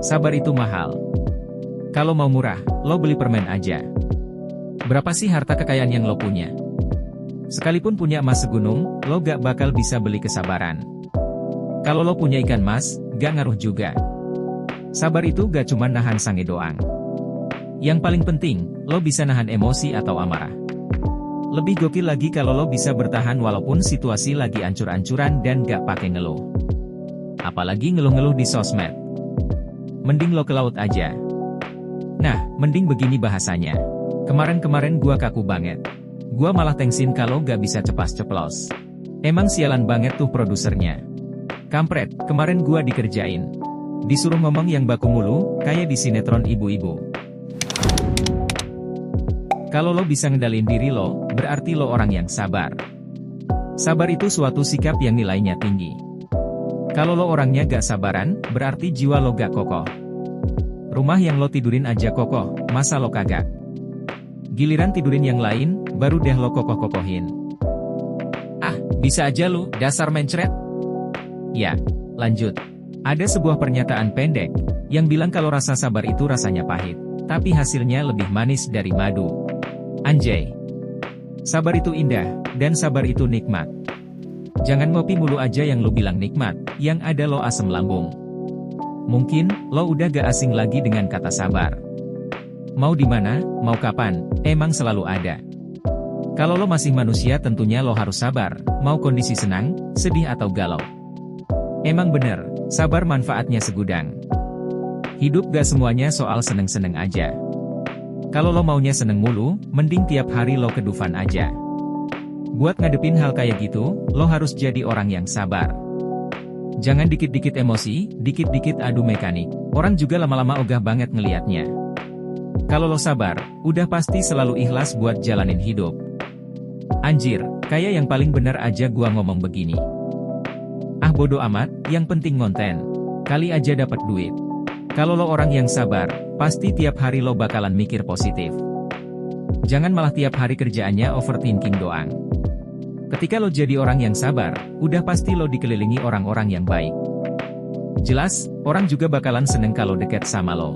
Sabar itu mahal. Kalau mau murah, lo beli permen aja. Berapa sih harta kekayaan yang lo punya? Sekalipun punya emas segunung, lo gak bakal bisa beli kesabaran. Kalau lo punya ikan mas, gak ngaruh juga. Sabar itu gak cuma nahan sange doang. Yang paling penting, lo bisa nahan emosi atau amarah. Lebih gokil lagi kalau lo bisa bertahan walaupun situasi lagi ancur-ancuran dan gak pakai ngeluh. Apalagi ngeluh-ngeluh di sosmed. Mending lo ke laut aja. Nah, mending begini bahasanya. Kemarin-kemarin gua kaku banget. Gua malah thanksin kalau gak bisa ceplas-ceplos. Emang sialan banget tuh produsernya. Kampret, kemarin gua dikerjain. Disuruh ngomong yang baku mulu, kayak di sinetron ibu-ibu. Kalau lo bisa ngendalin diri lo, berarti lo orang yang sabar. Sabar itu suatu sikap yang nilainya tinggi. Kalau lo orangnya gak sabaran, berarti jiwa lo gak kokoh. Rumah yang lo tidurin aja kokoh, masa lo kagak? Giliran tidurin yang lain, baru deh lo kokoh-kokohin. Ah, bisa aja lu, dasar mencret. Ya, lanjut. Ada sebuah pernyataan pendek, yang bilang kalau rasa sabar itu rasanya pahit, tapi hasilnya lebih manis dari madu. Anjay. Sabar itu indah, dan sabar itu nikmat. Jangan ngopi mulu aja yang lo bilang nikmat, yang ada lo asem lambung. Mungkin, lo udah gak asing lagi dengan kata sabar. Mau di mana, mau kapan, emang selalu ada. Kalau lo masih manusia tentunya lo harus sabar, mau kondisi senang, sedih atau galau. Emang bener, sabar manfaatnya segudang. Hidup gak semuanya soal seneng-seneng aja. Kalau lo maunya seneng mulu, mending tiap hari lo kedufan aja. Buat ngadepin hal kayak gitu, lo harus jadi orang yang sabar. Jangan dikit-dikit emosi, dikit-dikit adu mekanik. Orang juga lama-lama ogah banget ngeliatnya. Kalau lo sabar, udah pasti selalu ikhlas buat jalanin hidup. Anjir, kayak yang paling bener aja gua ngomong begini. Ah bodo amat, yang penting ngonten. Kali aja dapat duit. Kalau lo orang yang sabar, pasti tiap hari lo bakalan mikir positif. Jangan malah tiap hari kerjaannya overthinking doang. Ketika lo jadi orang yang sabar, udah pasti lo dikelilingi orang-orang yang baik. Jelas, orang juga bakalan seneng kalau deket sama lo.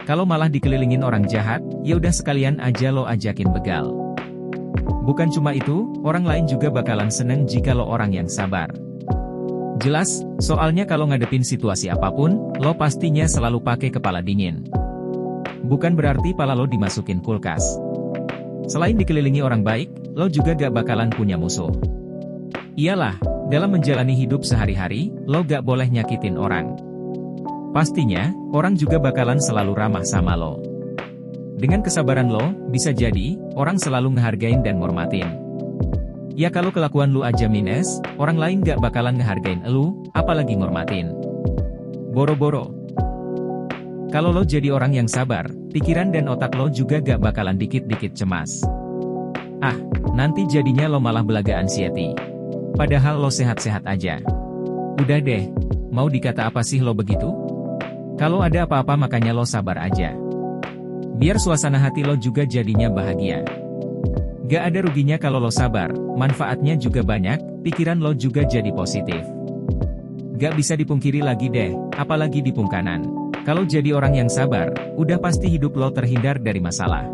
Kalau malah dikelilingin orang jahat, ya udah sekalian aja lo ajakin begal. Bukan cuma itu, orang lain juga bakalan seneng jika lo orang yang sabar. Jelas, soalnya kalau ngadepin situasi apapun, lo pastinya selalu pakai kepala dingin. Bukan berarti pala lo dimasukin kulkas. Selain dikelilingi orang baik, lo juga gak bakalan punya musuh. Iyalah, dalam menjalani hidup sehari-hari, lo gak boleh nyakitin orang. Pastinya, orang juga bakalan selalu ramah sama lo. Dengan kesabaran lo, bisa jadi, orang selalu ngehargain dan ngormatin. Ya kalau kelakuan lu aja minus, orang lain gak bakalan ngehargain elu, apalagi ngormatin. Boro-boro. Kalau lo jadi orang yang sabar, pikiran dan otak lo juga gak bakalan dikit-dikit cemas. Ah, nanti jadinya lo malah belaga anxiety. Padahal lo sehat-sehat aja. Udah deh, mau dikata apa sih lo begitu? Kalau ada apa-apa makanya lo sabar aja. Biar suasana hati lo juga jadinya bahagia. Gak ada ruginya kalau lo sabar, manfaatnya juga banyak, pikiran lo juga jadi positif. Gak bisa dipungkiri lagi deh, apalagi di pungkanan. Kalau jadi orang yang sabar, udah pasti hidup lo terhindar dari masalah.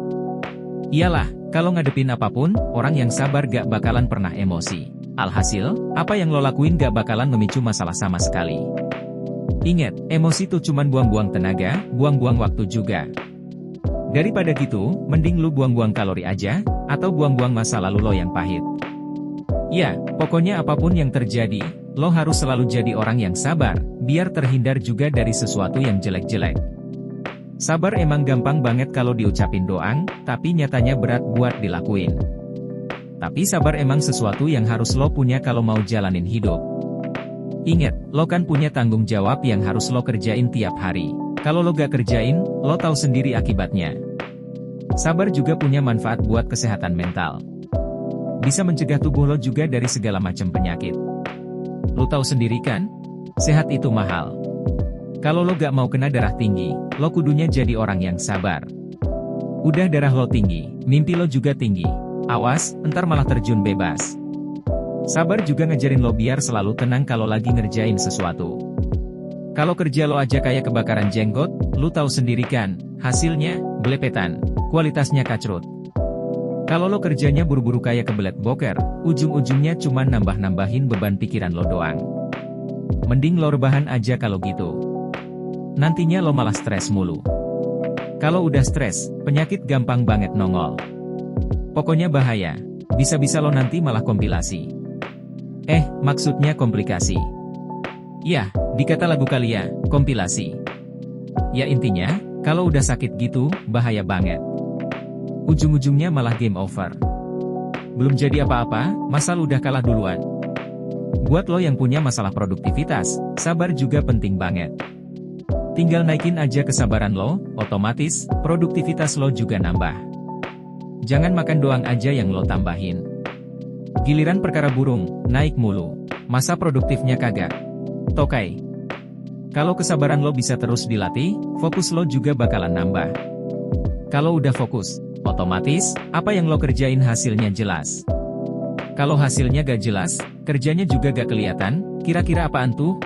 Iyalah, kalau ngadepin apapun, orang yang sabar gak bakalan pernah emosi. Alhasil, apa yang lo lakuin gak bakalan memicu masalah sama sekali. Ingat, emosi tuh cuman buang-buang tenaga, buang-buang waktu juga. Daripada gitu, mending lu buang-buang kalori aja, atau buang-buang masa lalu lo yang pahit. Ya, pokoknya apapun yang terjadi, lo harus selalu jadi orang yang sabar, biar terhindar juga dari sesuatu yang jelek-jelek. Sabar emang gampang banget kalau diucapin doang, tapi nyatanya berat buat dilakuin. Tapi sabar emang sesuatu yang harus lo punya kalau mau jalanin hidup. Ingat, lo kan punya tanggung jawab yang harus lo kerjain tiap hari. Kalau lo gak kerjain, lo tahu sendiri akibatnya. Sabar juga punya manfaat buat kesehatan mental. Bisa mencegah tubuh lo juga dari segala macam penyakit. Lo tahu sendiri kan? Sehat itu mahal. Kalau lo gak mau kena darah tinggi, lo kudunya jadi orang yang sabar. Udah darah lo tinggi, mimpi lo juga tinggi. Awas, entar malah terjun bebas. Sabar juga ngajarin lo biar selalu tenang kalau lagi ngerjain sesuatu. Kalau kerja lo aja kayak kebakaran jenggot, lu tahu sendiri kan, hasilnya, belepetan, kualitasnya kacrut. Kalau lo kerjanya buru-buru kayak kebelet boker, ujung-ujungnya cuma nambah-nambahin beban pikiran lo doang. Mending lo rebahan aja kalau gitu. Nantinya lo malah stres mulu. Kalau udah stres, penyakit gampang banget nongol. Pokoknya bahaya, bisa-bisa lo nanti malah kompilasi. Maksudnya komplikasi. Ya, dikata lagu kali ya, kompilasi. Ya intinya, kalau udah sakit gitu, bahaya banget. Ujung-ujungnya malah game over. Belum jadi apa-apa, masal udah kalah duluan. Buat lo yang punya masalah produktivitas, sabar juga penting banget. Tinggal naikin aja kesabaran lo, otomatis, produktivitas lo juga nambah. Jangan makan doang aja yang lo tambahin. Giliran perkara burung, naik mulu. Masa produktifnya kagak. Tokai. Kalau kesabaran lo bisa terus dilatih, fokus lo juga bakalan nambah. Kalau udah fokus, otomatis, apa yang lo kerjain hasilnya jelas. Kalau hasilnya gak jelas, kerjanya juga gak kelihatan, kira-kira apaan tuh?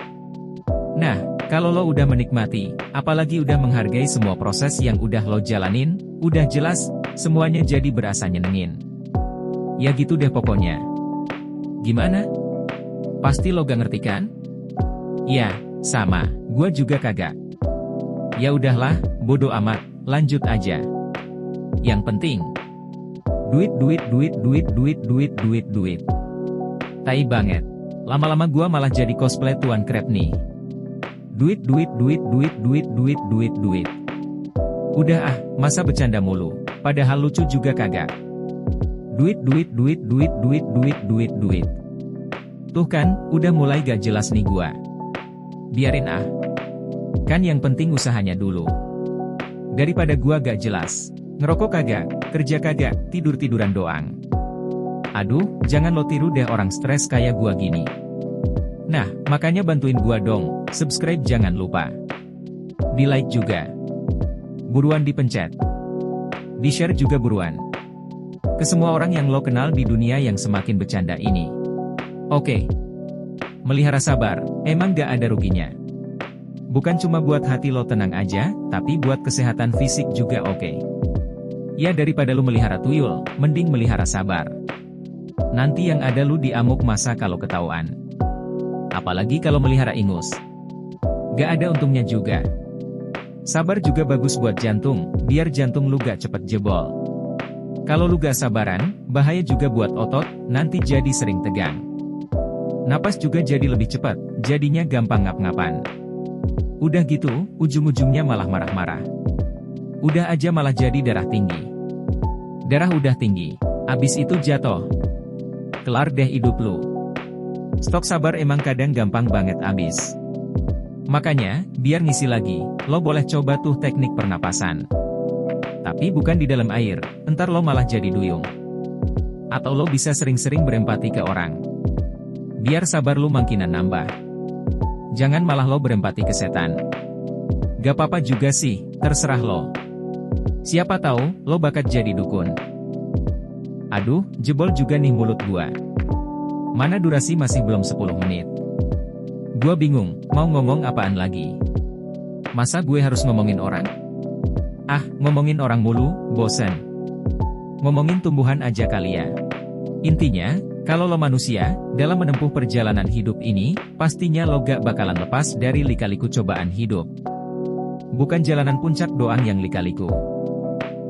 Nah, kalau lo udah menikmati, apalagi udah menghargai semua proses yang udah lo jalanin, udah jelas, semuanya jadi berasa nyenengin. Ya gitu deh pokoknya. Gimana? Pasti lo gak ngerti kan? Ya, sama, gua juga kagak. Ya udahlah, bodo amat, lanjut aja. Yang penting, duit. Tai banget. Lama-lama gua malah jadi cosplay Tuan Crab nih. Duit. Udah masa bercanda mulu, padahal lucu juga kagak. Duit. Tuh kan, udah mulai gak jelas nih gua. Biarin Kan yang penting usahanya dulu. Daripada gua gak jelas. Ngerokok kagak, kerja kagak, tidur-tiduran doang. Aduh, jangan lo tiru deh orang stres kayak gua gini. Nah, makanya bantuin gua dong, subscribe jangan lupa. Di like juga. Buruan dipencet. Di share juga buruan. Ke semua orang yang lo kenal di dunia yang semakin bercanda ini. Oke. Melihara sabar, emang gak ada ruginya. Bukan cuma buat hati lo tenang aja, tapi buat kesehatan fisik juga oke. Ya daripada lu melihara tuyul, mending melihara sabar. Nanti yang ada lu diamuk masa kalau ketahuan. Apalagi kalau melihara ingus. Gak ada untungnya juga. Sabar juga bagus buat jantung, biar jantung lu gak cepet jebol. Kalau lu gak sabaran, bahaya juga buat otot, nanti jadi sering tegang. Napas juga jadi lebih cepat, jadinya gampang ngap-ngapan. Udah gitu, ujung-ujungnya malah marah-marah. Udah aja malah jadi darah tinggi. Darah udah tinggi, abis itu jatuh. Kelar deh hidup lu. Stok sabar emang kadang gampang banget abis. Makanya, biar ngisi lagi, lo boleh coba tuh teknik pernapasan. Tapi bukan di dalam air, entar lo malah jadi duyung. Atau lo bisa sering-sering berempati ke orang. Biar sabar lu makinan nambah. Jangan malah lo berempati ke setan. Gak apa-apa juga sih, terserah lo. Siapa tahu, lo bakat jadi dukun. Aduh, jebol juga nih mulut gua. Mana durasi masih belum 10 menit. Gua bingung, mau ngomong apaan lagi. Masa gue harus ngomongin orang? Ngomongin orang mulu, bosen. Ngomongin tumbuhan aja kali ya. Intinya, kalau lo manusia, dalam menempuh perjalanan hidup ini, pastinya lo gak bakalan lepas dari lika-liku cobaan hidup. Bukan jalanan puncak doang yang lika-liku.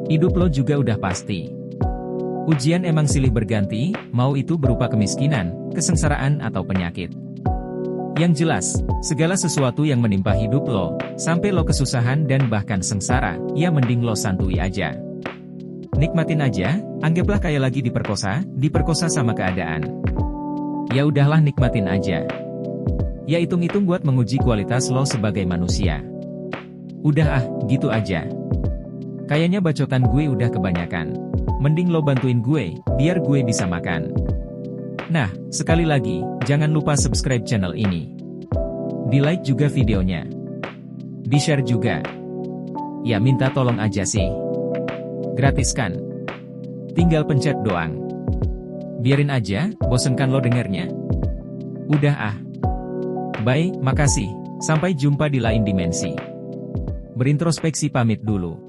Hidup lo juga udah pasti. Ujian emang silih berganti, mau itu berupa kemiskinan, kesengsaraan atau penyakit. Yang jelas, segala sesuatu yang menimpa hidup lo, sampai lo kesusahan dan bahkan sengsara, ya mending lo santui aja. Nikmatin aja, anggaplah kayak lagi diperkosa sama keadaan. Ya udahlah nikmatin aja. Ya hitung-hitung buat menguji kualitas lo sebagai manusia. Udah gitu aja. Kayaknya bacotan gue udah kebanyakan. Mending lo bantuin gue, biar gue bisa makan. Nah, sekali lagi, jangan lupa subscribe channel ini. Di like juga videonya. Di share juga. Ya minta tolong aja sih. Gratis kan? Tinggal pencet doang. Biarin aja, bosen kan lo dengernya? Udah Bye, makasih. Sampai jumpa di lain dimensi. Berintrospeksi pamit dulu.